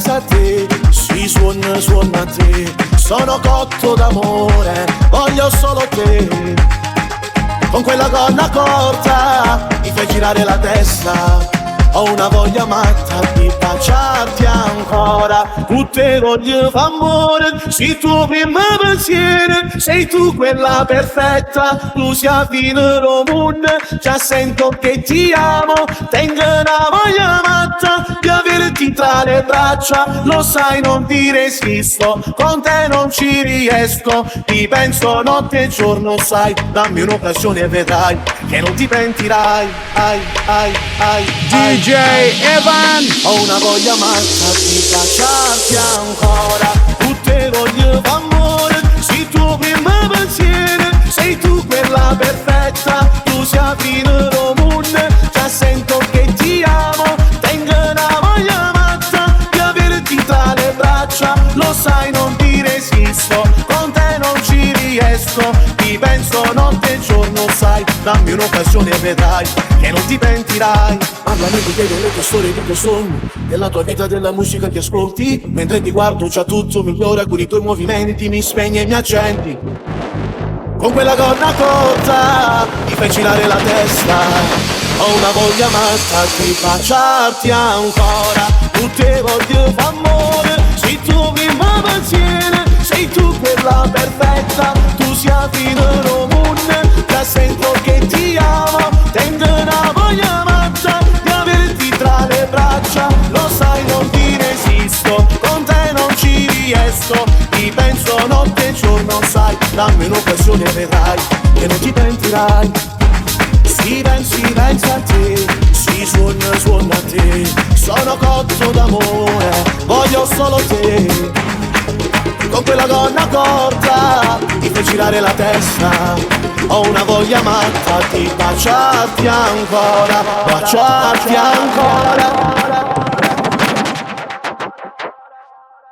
pensa a te, si suona, suona a te. Sono cotto d'amore, voglio solo te. Con quella gonna corta mi fai girare la testa. Ho una voglia matta di baciarti ancora. Tutte voglio amore, sei tuo primo pensiero. Sei tu quella perfetta, tu sia fino al mondo. Già sento che ti amo, tengo una voglia matta di averti tra le braccia. Lo sai, non ti resisto, con te non ci riesco. Ti penso notte e giorno, sai, dammi un'occasione e vedrai che non ti pentirai. Ai, ai, ai, ai. DJ Evan. Ho una voglia matta di baciarti ancora. Tutte voglio d'amore, sei tuo primo pensiero. Sei tu quella perfetta, tu sia fino al mondo. Già sento che ti amo, tengo una voglia matta di averti tra le braccia. Lo sai, non ti resisto, con te non ci riesco. Ti penso notte e giorno, sai, dammi un'occasione e vedrai che non ti pentirai. Parlami di te, delle tue storie, dei tuoi sogni, della tua vita, della musica che ascolti. Mentre ti guardo già tutto migliora, con i tuoi movimenti mi spegni e mi accendi. Con quella gonna corta mi fai girare la testa. Ho una voglia matta di baciarti ancora. Tutte voglio d'amore, sei tu primo pensiero. Sei tu quella perfetta, tu sia fino al mondo. Già sento che ti amo, tengo una voglia matta di averti tra le braccia. Lo sai, non ti resisto, con te non ci riesco. Ti penso notte e giorno, sai, dammi un'occasione e vedrai che non ti pentirai. Si pensa a te, si suona, suona a te. Sono cotto d'amore, voglio solo te. Con quella gonna corta mi fai girare la testa. Ho una voglia matta di baciarti ancora, baciarti ancora.